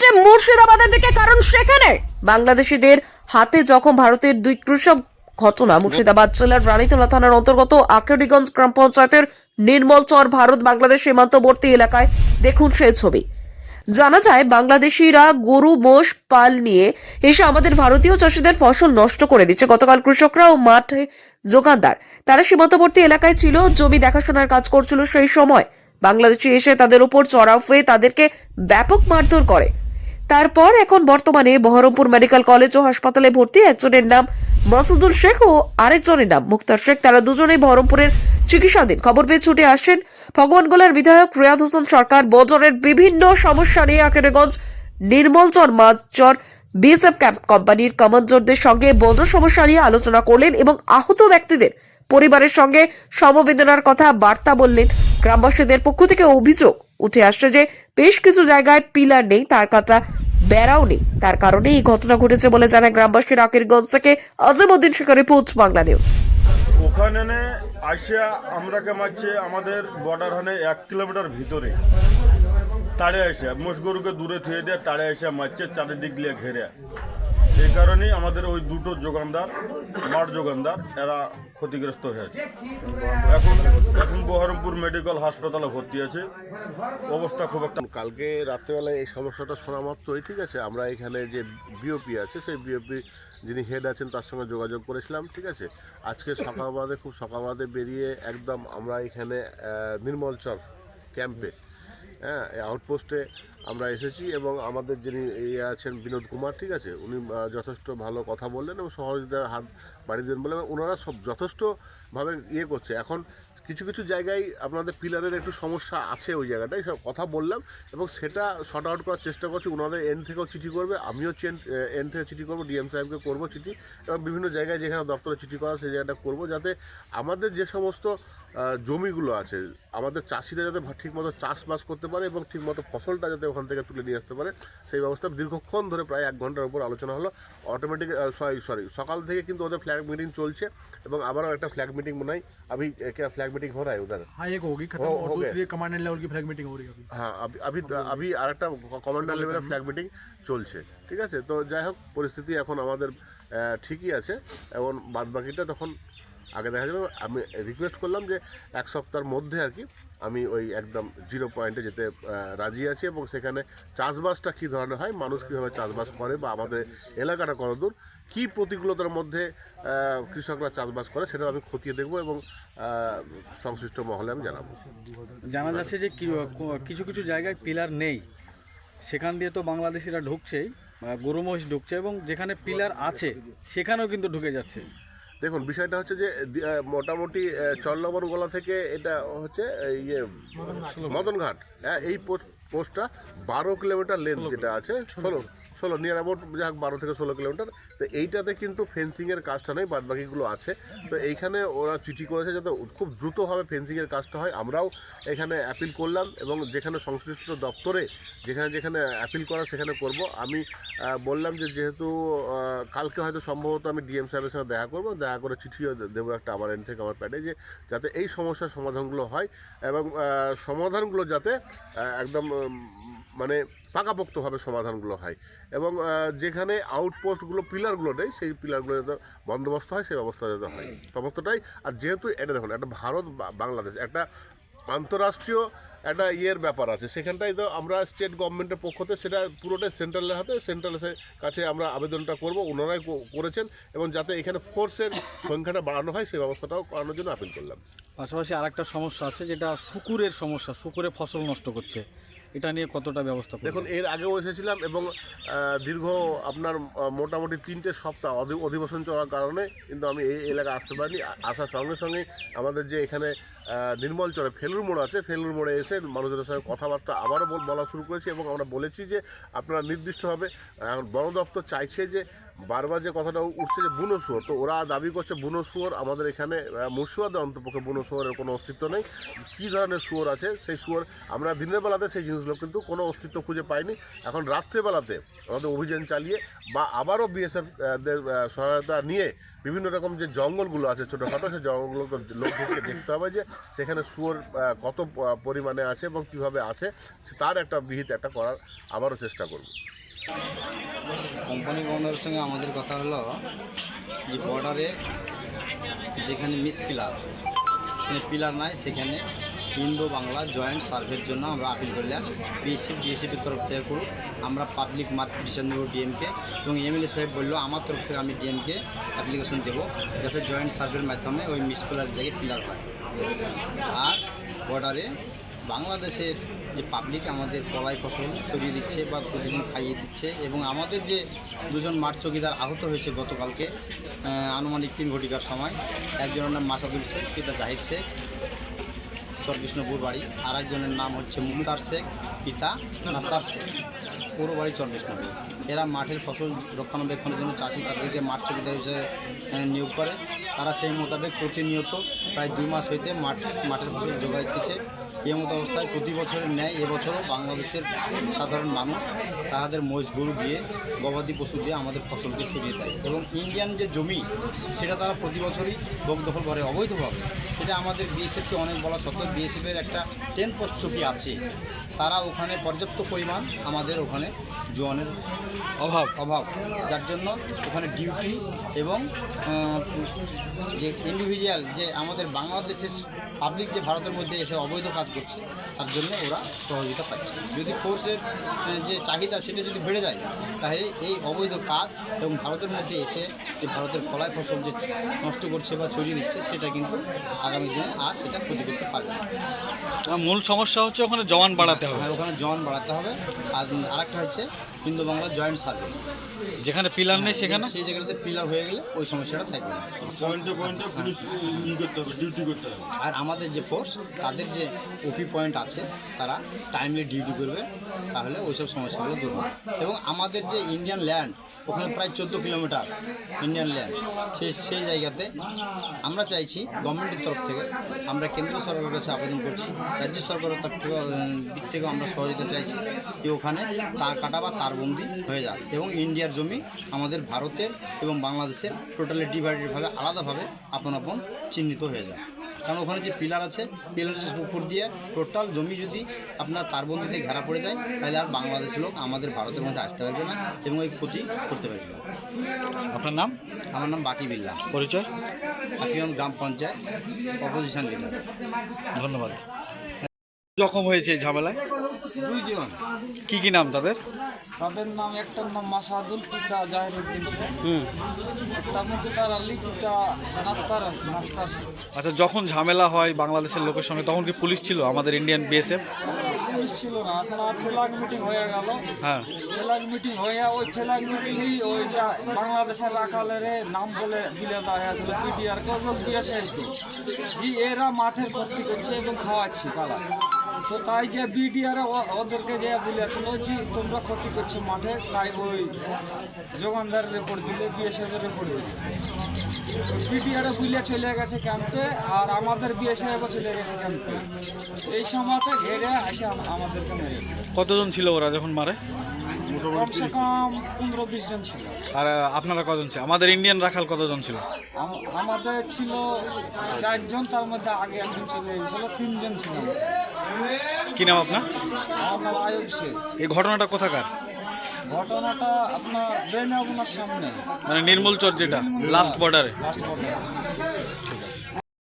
ছুটছে মুর্শিদাবাদের দিকে, কারণ সেখানে বাংলাদেশিদের হাতে জখম ভারতের দুই কৃষক। ঘটনা মুর্শিদাবাদ জেলার রানীতলা থানার অন্তর্গত আকেডিগঞ্জ গ্রাম পঞ্চায়েতের নির্মলচর ভারত বাংলাদেশ সীমান্তবর্তী এলাকায়। দেখুন সেই ছবি। জানা যায়, বাংলাদেশিরা গরু মোষ পাল নিয়ে এসে আমাদের ভারতীয় চাষিদের ফসল নষ্ট করে দিচ্ছে। গতকাল কৃষকরা ও মাঠে যোগানদার তারা সীমান্তবর্তী এলাকায় ছিল, জমি দেখাশোনার কাজ করছিল। সেই সময় বাংলাদেশি এসে তাদের উপর চড়াও হয়ে তাদেরকে ব্যাপক মারধর করে। তারপর এখন বর্তমানে বহরমপুর মেডিকেল কলেজ ও হাসপাতালে ভর্তি। একজনের নাম মাসুদুল শেখ ও আরেকজনের নাম মুক্তার শেখ। তারা দুজনেই বহরমপুরের চিকিৎসাধীন। খবর পেয়ে ছুটে আসেন ভগবানগোলার বিধায়ক রিয়াদ হোসেন সরকার। বজরের বিভিন্ন সমস্যা নিয়ে আকেরগঞ্জ নির্মলচর মাঝচর বিএসএফ ক্যাম্প কোম্পানির কমান্ডারদের সঙ্গে বজর সমস্যা নিয়ে আলোচনা করলেন এবং আহত ব্যক্তিদের পরিবারের সঙ্গে সমবেদনার কথা বার্তা বললেন। গ্রামবাসীদের পক্ষ থেকে অভিযোগ উঠে আসছে যে বেশ কিছু জায়গায় পিলার নেই, তার কাটা বেড়াও নেই। তার কারণে এই ঘটনা ঘটেছে বলে জানায় গ্রামবাসী। আকিরগঞ্জ থেকে আজিমউদ্দিন শেখের রিপোর্ট, বাংলা নিউজ। ওখানে আসিয়া আমরাকে মারছে আমাদের বর্ডার হানে 1 কিলোমিটার ভিতরে তাড়ে আসে মোষ গরুকে দূরে থুয়ে দিয়ে তাড়ে এসে মারছে চারিদিক দিয়ে ঘেরে। এই কারণেই আমাদের ওই দুটো যোগানদার মাঠ যোগানদার এরা ক্ষতিগ্রস্ত হয়েছে। এখন বহরমপুর মেডিকেল হাসপাতালে ভর্তি আছে, অবস্থা খুব একটা। কালকে রাত্রেবেলায় এই সমস্যাটা শোনা মাত্রই ঠিক আছে, আমরা এখানে যে বিওপি আছে সেই বিওপি যিনি হেড আছেন তার সঙ্গে যোগাযোগ করেছিলাম। ঠিক আছে, আজকে সকালবেলাতে খুব সকালবেলাতে বেরিয়ে একদম আমরা এখানে নির্মলচর ক্যাম্পে আউটপোস্টে আমরা এসেছি এবং আমাদের যিনি আছেন বিনোদ কুমার, ঠিক আছে, উনি যথেষ্ট ভালো কথা বললেন এবং সহযোগিতার হাত বাড়িয়ে দেন বলে ওনারা সব যথেষ্টভাবে করছে। এখন কিছু কিছু জায়গায় আপনাদের পিলারের একটু সমস্যা আছে, ওই জায়গাটায় সব কথা বললাম এবং সেটা শর্ট আউট করার চেষ্টা করছি। ওনাদের এন্ড থেকেও চিঠি করবে, আমিও এন্ড থেকে চিঠি করবো, ডিএম সাহেবকে করবো চিঠি এবং বিভিন্ন জায়গায় যেখানে দপ্তরে চিঠি করা সেই জায়গাটা করবো, যাতে আমাদের যে সমস্ত জমিগুলো আছে আমাদের চাষিরা যাতে ঠিকমতো চাষবাস করতে পারে এবং ঠিকমতো ফসলটা যাতে ওখান থেকে তুলে নিয়ে আসতে পারে সেই ব্যবস্থা। দীর্ঘক্ষণ ধরে প্রায় 1 ঘন্টার উপর আলোচনা হলো। অটোমেটিক সকাল থেকে কিন্তু ওদের ফ্ল্যাগ মিটিং চলছে এবং আবারও একটা ফ্ল্যাগ মিটিং মনে হয় अभी क्या फ्लैग मीटिंग हो रहा है उधर? हाँ, एक होगी खत्म और दूसरी कमांडर लेवल की फ्लैग मीटिंग हो रही है अभी। हाँ, अभी আরেকটা কমান্ডার লেভেলের ফ্ল্যাগ মিটিং চলছে। ঠিক আছে, তো যাই হোক পরিস্থিতি এখন আমাদের ঠিকই আছে এবং বাদবাকিটা তখন আগে দেখা যাবে। আমি রিকোয়েস্ট করলাম যে 1 সপ্তাহের মধ্যে আর কি আমি ওই একদম 0 পয়েন্টে যেতে রাজি আছি এবং সেখানে চাষবাসটা কী ধরনের হয়, মানুষ কীভাবে চাষবাস করে বা আমাদের এলাকাটা কতদূর কী প্রতিকূলতার মধ্যে কৃষকরা চাষবাস করে সেটাও আমি খতিয়ে দেখব এবং সংশ্লিষ্ট মহলে আমি জানাবো। জানা যাচ্ছে যে কিছু কিছু জায়গায় পিলার নেই, সেখান দিয়ে তো বাংলাদেশিরা ঢুকছেই, গরু মহিষ ঢুকছে এবং যেখানে পিলার আছে সেখানেও কিন্তু ঢুকে যাচ্ছে। দেখুন, বিষয়টা হচ্ছে যে মোটামুটি চল্লবন গোলা থেকে এটা হচ্ছে মদনঘাট, হ্যাঁ, এই পোস্টটা 12 কিলোমিটার লেন্থ যেটা আছে, 16 নিয়ার অ্যাবাউট যাক 12 থেকে 16 কিলোমিটার। তো এইটাতে কিন্তু ফেন্সিংয়ের কাজটা নেই, বাদবাকিগুলো আছে। তো এইখানে ওরা চিঠি করেছে যাতে খুব দ্রুতভাবে ফেন্সিংয়ের কাজটা হয়। আমরাও এখানে অ্যাপিল করলাম এবং যেখানে সংশ্লিষ্ট দপ্তরে যেখানে অ্যাপিল করা সেখানে করব। আমি বললাম যে যেহেতু কালকে হয়তো সম্ভবত আমি ডিএম সাহেবের সঙ্গে দেখা করবো, দেখা করে চিঠিও দেবো একটা আমার এন্ড থেকে আমার প্যাডে, যে যাতে এই সমস্যার সমাধানগুলো হয় এবং সমাধানগুলো যাতে একদম মানে পাকাপোক্তভাবে সমাধানগুলো হয় এবং যেখানে আউটপোস্টগুলো পিলারগুলো নেই সেই পিলারগুলো যাতে বন্দোবস্ত হয় সেই ব্যবস্থা যাতে হয় সমস্তটাই। আর যেহেতু এটা দেখুন একটা ভারত বাংলাদেশ একটা আন্তরাষ্ট্রীয় একটা ব্যাপার আছে, সেখানটাই তো আমরা স্টেট গভর্নমেন্টের পক্ষ থেকে সেটা পুরোটাই সেন্ট্রালের হাতে, সেন্ট্রালের কাছে আমরা আবেদনটা করব, ওনারাই করেছেন এবং যাতে এখানে ফোর্সের সংখ্যাটা বাড়ানো হয় সেই ব্যবস্থাটাও করানোর জন্য আপিল করলাম। পাশাপাশি আরেকটা সমস্যা আছে যেটা শুকুরের সমস্যা, শুকুরে ফসল নষ্ট করছে, এটা নিয়ে কতটা ব্যবস্থা? দেখুন, এর আগেও এসেছিলাম এবং দীর্ঘ আপনার মোটামুটি 3টে সপ্তাহ অধিবেশন চলার কারণে কিন্তু আমি এই এলাকায় আসতে পারিনি। আসার সঙ্গে সঙ্গে আমাদের যে এখানে নির্মলচরে ফেলুর মোড় আছে, ফেলুর মোড়ে এসে মানুষদের সঙ্গে কথাবার্তা আবারও বলা শুরু করেছি এবং আমরা বলেছি যে আপনারা নির্দিষ্টভাবে এখন বন দপ্তর চাইছে যে বারবার যে কথাটা উঠছে যে বুনো শুয়োর, তো ওরা দাবি করছে বুনো শুয়োর আমাদের এখানে মুর্শিদাবাদে অন্তপক্ষে বুনো শুয়োরের কোনো অস্তিত্ব নেই। কী ধরনের শুয়োর আছে সেই শুয়োর আমরা দিনের বেলাতে সেই জিনিসগুলো কিন্তু কোনো অস্তিত্ব খুঁজে পাইনি। এখন রাত্রেবেলাতে আমাদের অভিযান চালিয়ে বা আবারও বিএসএফ দের সহায়তা নিয়ে বিভিন্ন রকম যে জঙ্গলগুলো আছে ছোটোখাটো, সেই জঙ্গলগুলোকে লোককে দেখতে হবে যে সেখানে শুয়োর কত পরিমাণে আছে এবং কীভাবে আছে, তার একটা বিহিত একটা করার আবারও চেষ্টা করব। কোম্পানি ওনারের সঙ্গে আমাদের কথা হলো যে বর্ডারে যেখানে মিস পিলার, সেখানে পিলার নাই, সেখানে ইন্দো বাংলা জয়েন্ট সার্ভের জন্য আমরা আপিল করলাম। বিএসএফের তরফ থেকে করুক, আমরা পাবলিক মার্ক পিটিশন দেবো ডিএমকে, এবং এমএলএ সাহেব বললো আমার তরফ থেকে আমি ডিএমকে অ্যাপ্লিকেশন দেবো যাতে জয়েন্ট সার্ভের মাধ্যমে ওই মিস পিলারের জায়গায় পিলার হয়। আর বর্ডারে বাংলাদেশের যে পাবলিক আমাদের কলাই ফসল ছড়িয়ে দিচ্ছে বা প্রতিদিন খাইয়ে দিচ্ছে, এবং আমাদের যে দুজন মাঠ চৌকিদার আহত হয়েছে গতকালকে আনুমানিক 3 ঘটিকার সময়, একজনের নাম মাসাদুল শেখ, পিতা জাহির শেখ, চরকৃষ্ণপুর বাড়ি, আর একজনের নাম হচ্ছে মুক্তার শেখ, পিতা নাস্তার শেখ, পুরো বাড়ি চরকৃষ্ণপুর। এরা মাঠের ফসল রক্ষণাবেক্ষণের জন্য চাষি তাদেরকে মাঠ চৌকিদার হিসেবে নিয়োগ করে। তারা সেই মোতাবেক প্রতিনিয়ত প্রায় 2 মাস হইতে মাঠের ফসল যোগাই দিচ্ছে। এই মতো অবস্থায় প্রতি বছরের ন্যায় এবছরও বাংলাদেশের সাধারণ মানুষ তাদের মহিষ গরু দিয়ে, গবাদি পশু দিয়ে আমাদের ফসলকে ছড়িয়ে দেয়, এবং ইন্ডিয়ান যে জমি সেটা তারা প্রতি বছরই দখল করে অবৈধভাবে। এটা আমাদের বিএসএফকে অনেক বলা সত্ত্বেও বিএসএফের একটা 10 পোস্ট চৌকি আছে, তারা ওখানে পর্যাপ্ত পরিমাণ আমাদের ওখানে জওয়ানের অভাব, যার জন্য ওখানে ডিউটি এবং যে ইন্ডিভিজুয়াল যে আমাদের বাংলাদেশের পাবলিক যে ভারতের মধ্যে এসে অবৈধ কাজ করছে, তার জন্য ওরা সহযোগিতা পাচ্ছে। যদি ফোর্সের যে চাহিদা সেটা যদি বেড়ে যায়, তাহলে এই অবৈধ কাজ এবং ভারতের মধ্যে এসে যে ভারতের কলাই ফসল যে নষ্ট করছে বা ছড়িয়ে দিচ্ছে, সেটা কিন্তু আগামী দিনে আর সেটা ক্ষতি করতে পারবে না। মূল সমস্যা হচ্ছে ওখানে জওয়ান বাড়াতে হবে। হ্যাঁ, ওখানে জওয়ান বাড়াতে হবে। আর আরেকটা হচ্ছে ইন্দো বাংলা জয়েন্ট সার্ভে, যেখানে পিলার নেই সেখানে সেই জায়গাতে পিলার হয়ে গেলে ওই সমস্যাটা থাকবে না। পয়েন্টে পয়েন্টে পুলিশ করতে হবে, ডিউটি করতে হবে। আর আমাদের যে ফোর্স, তাদের যে ওপি পয়েন্ট আছে, তারা টাইমলি ডিউটি করবে, তাহলে ওইসব সমস্যাগুলো দূর হবে। এবং আমাদের যে ইন্ডিয়ান ল্যান্ড, ওখানে প্রায় 14 কিলোমিটার ইন্ডিয়ান ল্যান্ড, সেই জায়গাতে আমরা চাইছি গভর্নমেন্টের তরফ থেকে, আমরা কেন্দ্র সরকারের কাছে আবেদন করছি, রাজ্য সরকারের দিক থেকেও আমরা সহযোগিতা চাইছি যে ওখানে তার কাটা বা তারবন্দি হয়ে যাক, এবং ইন্ডিয়ার জমি আমাদের ভারতের এবং বাংলাদেশের টোটালি ডিভাইডেডভাবে আলাদাভাবে আপন চিহ্নিত হয়ে যায়। কারণ ওখানে যে পিলার আছে, পিলারের উপর দিয়ে টোটাল জমি যদি আপনার তারবন্দিতে ঘেরা পড়ে যায়, তাহলে আর বাংলাদেশের লোক আমাদের ভারতের মধ্যে আসতে পারবে না এবং এই ক্ষতি করতে পারবে না। আপনার নাম? আমার নাম বাকি বিল্লা, পরিচয়? আকিয়ন গ্রাম পঞ্চায়েত অপোজিশন লিডার। ধন্যবাদ। জখম হয়েছে এই ঝামেলায় 2 জন। কি নাম তাদের? তাদের নাম, একটার নাম মাসাদুল, পিতা জাহিরুদ্দিন শেখ, একটা মুক্তার আলী, পিতা নাস্তার শেখ। আচ্ছা, যখন ঝামেলা হয় বাংলাদেশের লোকের সঙ্গে, তখন কি পুলিশ ছিল আমাদের ইন্ডিয়ান বিএসএফ? পুলিশ ছিল না, আপনার ফ্ল্যাগ মিটিং হয়ে গেল। হ্যাঁ, ফ্ল্যাগ মিটিং হয়ে ওই ফ্ল্যাগ মিটিংই ওই যা বাংলাদেশের রাখালের নাম বলে বিলে দেওয়া হয়েছিল পিটিআরকে এবং বিএসএফকে, যে এরা মাঠের ক্ষতি করছে এবং খাওয়াচ্ছি পালা। তো তাই যে বিডিআর ওদেরকে যে বলেছিল যে তোমরা ক্ষতি করছো মাঠে, তাই ওই যোগানদারের রিপোর্ট দিলে, বিএসএফের রিপোর্ট দিলে, বিডিআরে বুলে চলে গেছে ক্যাম্পে, আর আমাদের বিএসএফও চলে গেছে ক্যাম্পে। এই সময়তে ঘেরে এসে আমাদেরকে মেরেছে। কতজন ছিল ওরা যখন মারে? কমসে কম 15-20 জন ছিল। আর আপনারা কজন ছিল? আমাদের ইন্ডিয়ান রাখাল কতজন ছিল? আমাদের ছিল 4 জন, তার মধ্যে আগে একজন চলে গেছিল, 3 জন ছিল। কি নাম আপনার? আমার নাম আয়ুব শেখ। এই ঘটনাটা কোথাকার? ঘটনাটা আপনার বেনাগুনার সামনে, মানে নির্মূল চর, যেটা লাস্ট বর্ডারে। Last border.